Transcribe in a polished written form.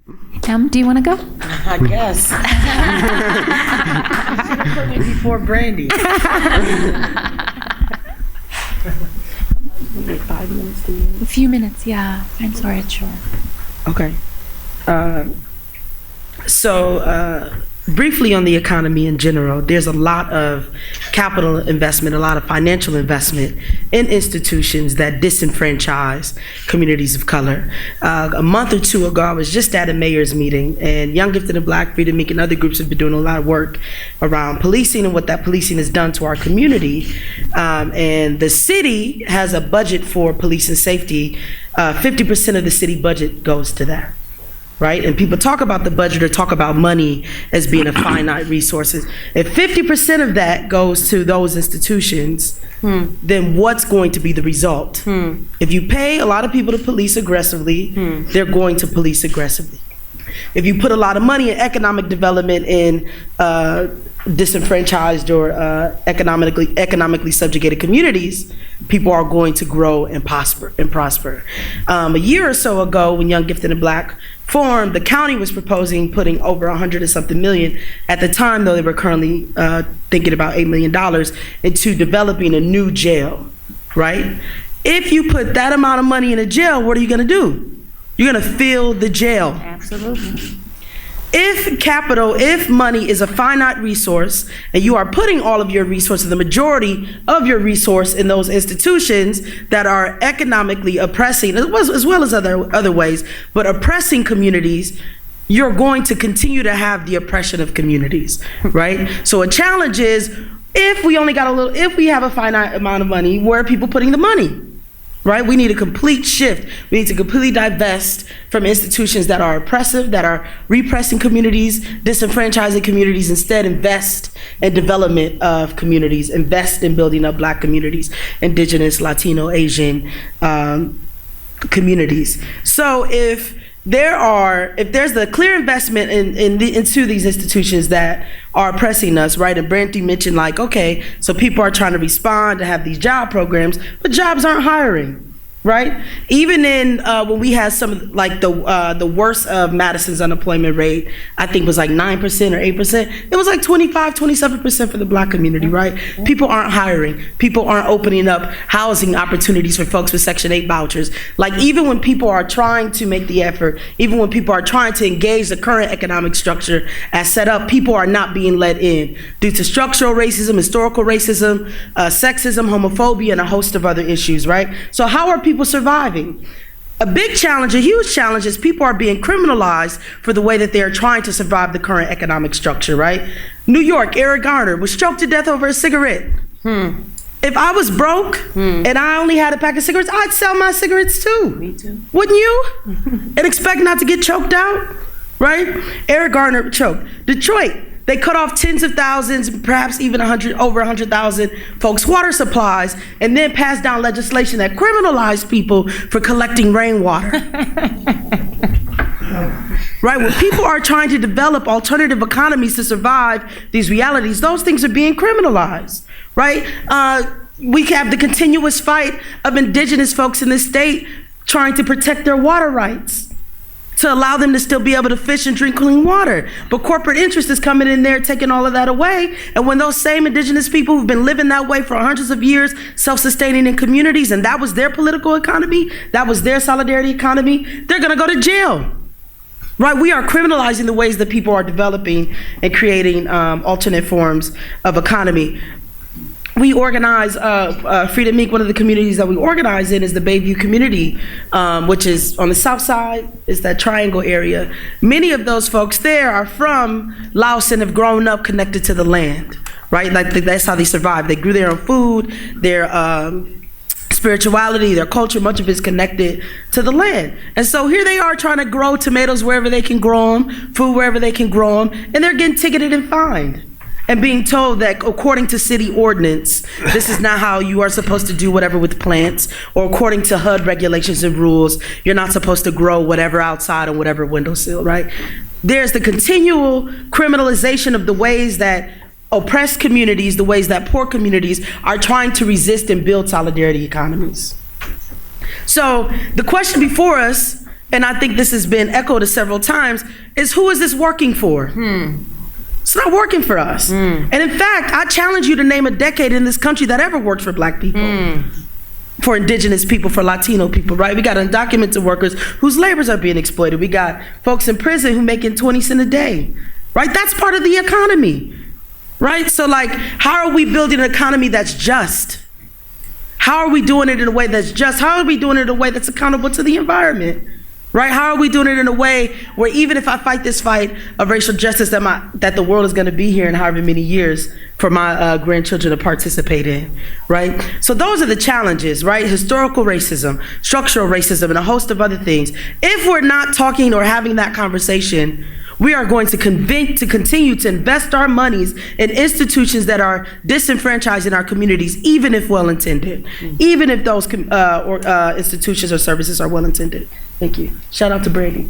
Do you want to go? I guess. Put me before Brandy. 5 minutes to you. A few minutes, yeah. I'm sorry, it's short. Okay. Briefly on the economy in general, there's a lot of capital investment, a lot of financial investment in institutions that disenfranchise communities of color. A month or two ago, I was just at a mayor's meeting, and Young, Gifted, and Black, Freedom Inc. and other groups have been doing a lot of work around policing and what that policing has done to our community. And the city has a budget for police and safety. 50% of the city budget goes to that. Right? And people talk about the budget or talk about money as being a finite resource. If 50% of that goes to those institutions, then what's going to be the result? If you pay a lot of people to police aggressively, they're going to police aggressively. If you put a lot of money in economic development in disenfranchised or economically subjugated communities, people are going to grow and prosper. A year or so ago, when Young, Gifted, and Black formed, the county was proposing putting over 100 and something million. At the time, though, they were currently thinking about $8 million into developing a new jail, right? If you put that amount of money in a jail, what are you gonna do? You're gonna fill the jail. Absolutely. If money is a finite resource and you are putting all of your resources, the majority of your resource in those institutions that are economically oppressing, as well as other ways, but oppressing communities, you're going to continue to have the oppression of communities, right? So a challenge is, if we have a finite amount of money, where are people putting the money? Right? We need a complete shift. We need to completely divest from institutions that are oppressive, that are repressing communities, disenfranchising communities. Instead, invest in development of communities, invest in building up Black communities, Indigenous, Latino, Asian communities. So if there's the clear investment into these institutions that are oppressing us, right? And Brandy mentioned, like, okay, so people are trying to respond to have these job programs, but jobs aren't hiring, right? Even in when we had some, like the worst of Madison's unemployment rate, I think was like 9% or 8%. It was like 25, 27% for the Black community, right? People aren't hiring. People aren't opening up housing opportunities for folks with Section 8 vouchers. Like, even when people are trying to make the effort, even when people are trying to engage the current economic structure as set up, people are not being let in due to structural racism, historical racism, sexism, homophobia, and a host of other issues, right? So how are people surviving? A big challenge, a huge challenge, is people are being criminalized for the way that they are trying to survive the current economic structure, right? New York, Eric Garner was choked to death over a cigarette. If I was broke and I only had a pack of cigarettes, I'd sell my cigarettes too. Me too. Wouldn't you? And expect not to get choked out, right? Eric Garner choked. Detroit, they cut off tens of thousands, perhaps even over 100,000 folks' water supplies, and then passed down legislation that criminalized people for collecting rainwater. Right, when people are trying to develop alternative economies to survive these realities, those things are being criminalized, right? We have the continuous fight of Indigenous folks in this state trying to protect their water rights, to allow them to still be able to fish and drink clean water. But corporate interest is coming in there, taking all of that away. And when those same Indigenous people who've been living that way for hundreds of years, self-sustaining in communities, and that was their political economy, that was their solidarity economy, they're gonna go to jail. Right, we are criminalizing the ways that people are developing and creating alternate forms of economy. We organize, Freedom Inc., one of the communities that we organize in is the Bayview community, which is on the south side, is that triangle area. Many of those folks there are from Laos and have grown up connected to the land, right? Like, that's how they survive. They grew their own food, their spirituality, their culture, much of it's connected to the land. And so here they are trying to grow tomatoes wherever they can grow them, food wherever they can grow them, and they're getting ticketed and fined and being told that according to city ordinance, this is not how you are supposed to do whatever with plants, or according to HUD regulations and rules, you're not supposed to grow whatever outside on whatever windowsill, right? There's the continual criminalization of the ways that oppressed communities, the ways that poor communities are trying to resist and build solidarity economies. So the question before us and I think this has been echoed several times, is who is this working for? It's not working for us. And in fact, I challenge you to name a decade in this country that ever worked for Black people, for Indigenous people, for Latino people, right? We got undocumented workers whose labors are being exploited. We got folks in prison who making 20 cents a day, right? That's part of the economy, right? So like, how are we building an economy that's just? How are we doing it in a way that's just? How are we doing it in a way that's accountable to the environment? Right? How are we doing it in a way where even if I fight this fight of racial justice that the world is going to be here in however many years for my grandchildren to participate in, right? So those are the challenges, right? Historical racism, structural racism, and a host of other things. If we're not talking or having that conversation, we are going to continue to invest our monies in institutions that are disenfranchising our communities, even if well-intended, even if those institutions or services are well-intended. Thank you. Shout out to Brandy.